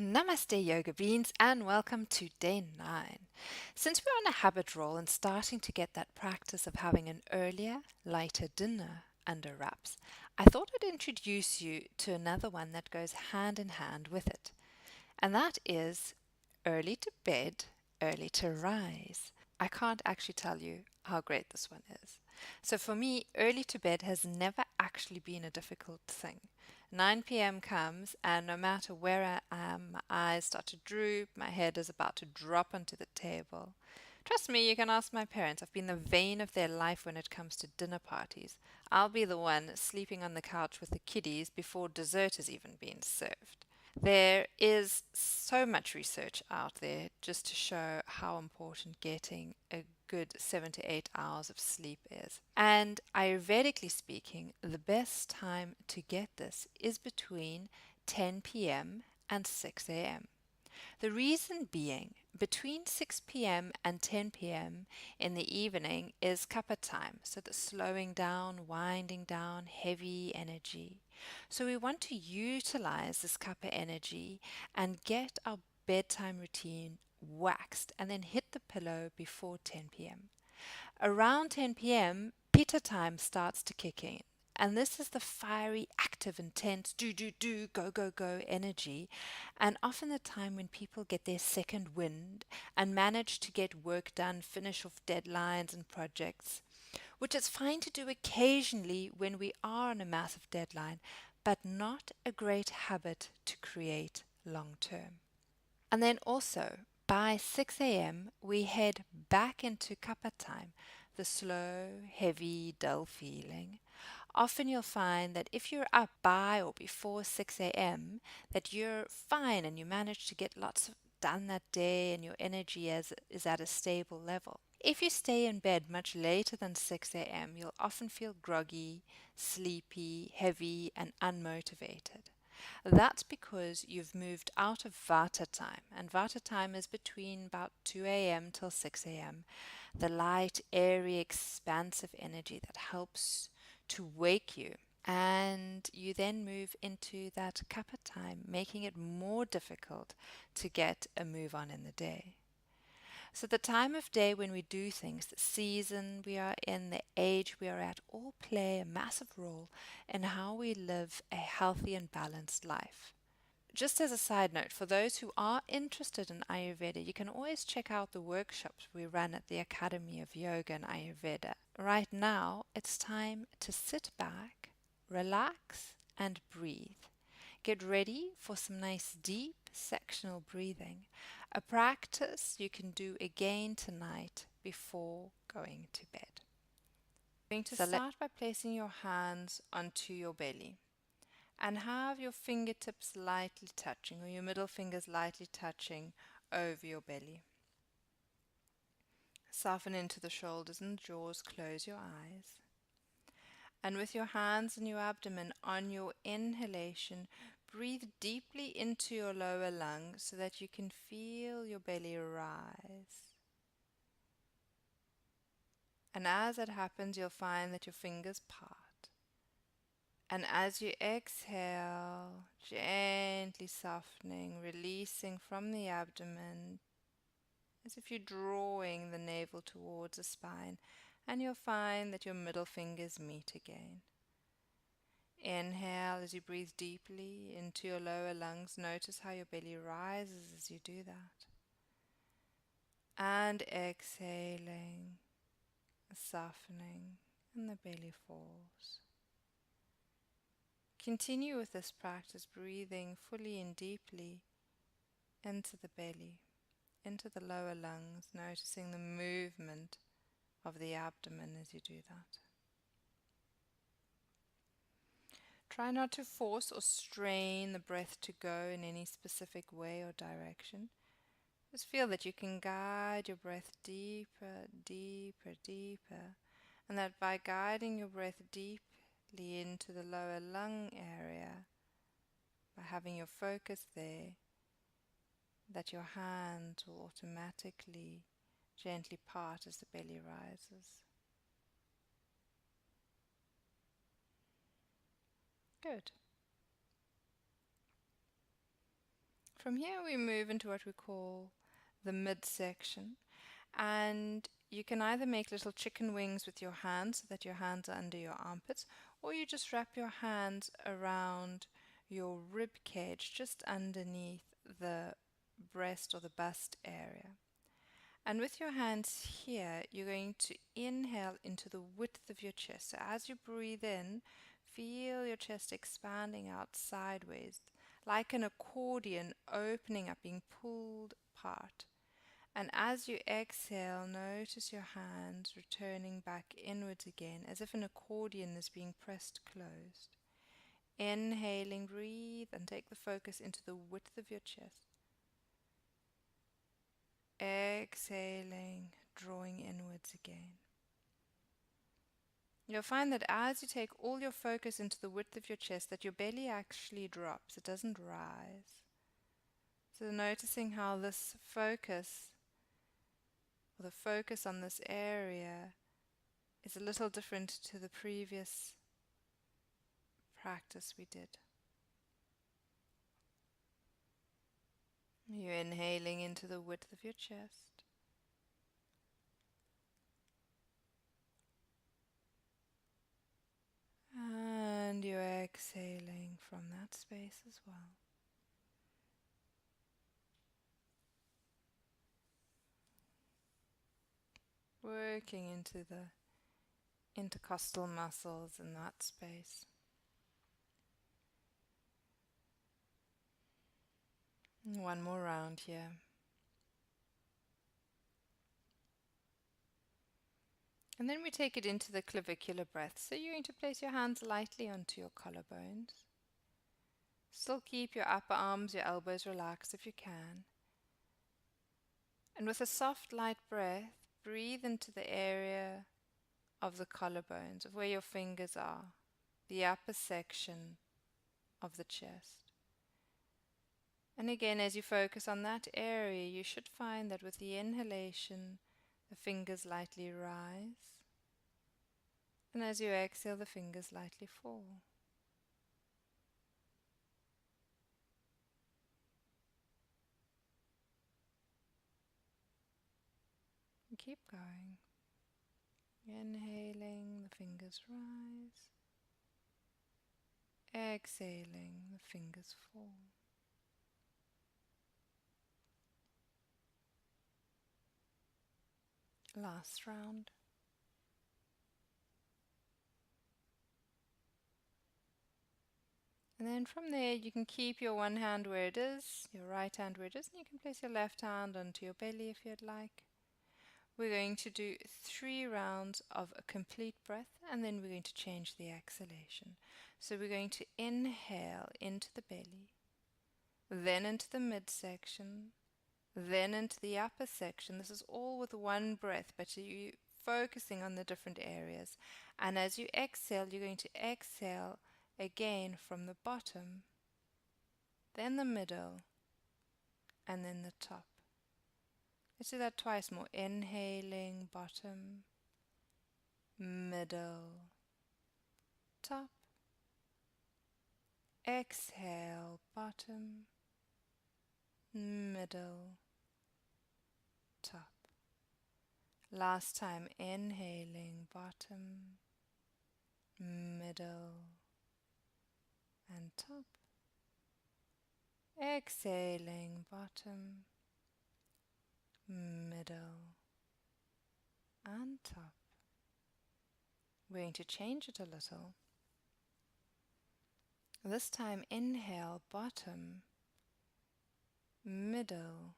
Namaste, Yoga Beans, and welcome to day 9. Since we're on a habit roll and starting to get that practice of having an earlier, lighter dinner under wraps, I thought I'd introduce you to another one that goes hand in hand with it, and that is early to bed, early to rise. I can't actually tell you how great this one is. So for me, early to bed has never actually been a difficult thing. 9 p.m. comes, and no matter where I am, my eyes start to droop, my head is about to drop onto the table. Trust me, you can ask my parents. I've been the vein of their life when it comes to dinner parties. I'll be the one sleeping on the couch with the kiddies before dessert has even been served. There is so much research out there just to show how important getting a good 7 to 8 hours of sleep is. And Ayurvedically speaking, the best time to get this is between 10 p.m. and 6 a.m. The reason being, between 6 p.m. and 10 p.m. in the evening is kapha time, so the slowing down, winding down, heavy energy. So we want to utilize this kapha energy and get our bedtime routine waxed and then hit the pillow before 10 p.m. Around 10 p.m., pitta time starts to kick in. And this is the fiery, active, intense, do, go energy. And often the time when people get their second wind and manage to get work done, finish off deadlines and projects, which is fine to do occasionally when we are on a massive deadline, but not a great habit to create long term. And then also, by 6 a.m., we head back into kapha time, the slow, heavy, dull feeling. Often you'll find that if you're up by or before 6 a.m., that you're fine and you manage to get lots of done that day and your energy is at a stable level. If you stay in bed much later than 6 a.m., you'll often feel groggy, sleepy, heavy, and unmotivated. That's because you've moved out of Vata time, and Vata time is between about 2 a.m. till 6 a.m. The light, airy, expansive energy that helps to wake you. And you then move into that kapha time, making it more difficult to get a move on in the day. So, the time of day when we do things, the season we are in, the age we are at, all play a massive role in how we live a healthy and balanced life. Just as a side note, for those who are interested in Ayurveda, you can always check out the workshops we run at the Academy of Yoga and Ayurveda. Right now, it's time to sit back, relax, and breathe. Get ready for some nice deep sectional breathing, a practice you can do again tonight before going to bed. I'm going to start by placing your hands onto your belly and have your fingertips lightly touching or your middle fingers lightly touching over your belly. Soften into the shoulders and jaws, close your eyes. And with your hands in your abdomen on your inhalation, breathe deeply into your lower lungs so that you can feel your belly rise. And as that happens, you'll find that your fingers part. And as you exhale, gently softening, releasing from the abdomen, as if you're drawing the navel towards the spine, and you'll find that your middle fingers meet again. Inhale as you breathe deeply into your lower lungs. Notice how your belly rises as you do that. And exhaling, softening, and the belly falls. Continue with this practice, breathing fully and deeply into the belly, into the lower lungs, noticing the movement of the abdomen as you do that. Try not to force or strain the breath to go in any specific way or direction. Just feel that you can guide your breath deeper, deeper, deeper, and that by guiding your breath deeply into the lower lung area, by having your focus there, that your hands will automatically gently part as the belly rises. Good. From here, we move into what we call the midsection. And you can either make little chicken wings with your hands so that your hands are under your armpits, or you just wrap your hands around your rib cage just underneath the breast or the bust area. And with your hands here, you're going to inhale into the width of your chest. So as you breathe in, feel your chest expanding out sideways, like an accordion opening up, being pulled apart. And as you exhale, notice your hands returning back inwards again, as if an accordion is being pressed closed. Inhaling, breathe, and take the focus into the width of your chest. Exhaling, drawing inwards again. You'll find that as you take all your focus into the width of your chest, that your belly actually drops. It doesn't rise. So noticing how this focus, or the focus on this area, is a little different to the previous practice we did. You're inhaling into the width of your chest. And you're exhaling from that space as well. Working into the intercostal muscles in that space. One more round here. And then we take it into the clavicular breath. So you're going to place your hands lightly onto your collarbones. Still keep your upper arms, your elbows relaxed if you can. And with a soft, light breath, breathe into the area of the collarbones, of where your fingers are, the upper section of the chest. And again, as you focus on that area, you should find that with the inhalation, the fingers lightly rise. And as you exhale, the fingers lightly fall. And keep going. Inhaling, the fingers rise. Exhaling, the fingers fall. Last round. And then from there you can keep your one hand where it is, your right hand where it is, and you can place your left hand onto your belly if you'd like. We're going to do 3 rounds of a complete breath, and then we're going to change the exhalation. So we're going to inhale into the belly, then into the midsection, then into the upper section. This is all with one breath, but you focusing on the different areas. And as you exhale, you're going to exhale again from the bottom, then the middle, and then the top. Let's do that twice more. Inhaling, bottom, middle, top. Exhale, bottom, middle, top. Last time, inhaling, bottom, middle, and top. Exhaling, bottom, middle, and top. We're going to change it a little. This time, inhale, bottom, middle,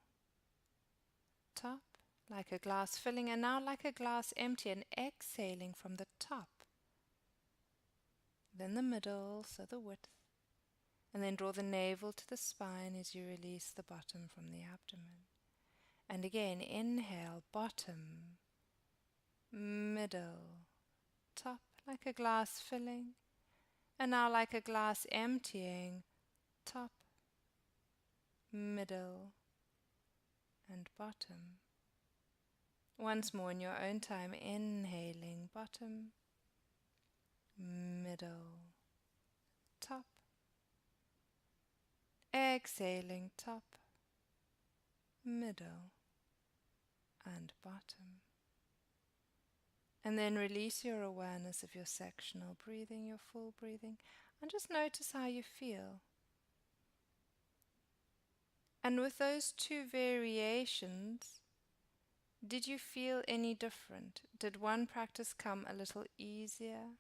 top, like a glass filling, and now like a glass empty, and exhaling from the top. Then the middle, so the width, and then draw the navel to the spine as you release the bottom from the abdomen. And again, inhale, bottom, middle, top, like a glass filling, and now like a glass emptying, top, middle, and bottom. Once more in your own time, inhaling, bottom, middle, top. Exhaling top, middle, and bottom. And then release your awareness of your sectional breathing, your full breathing, and just notice how you feel. And with those two variations, did you feel any different? Did one practice come a little easier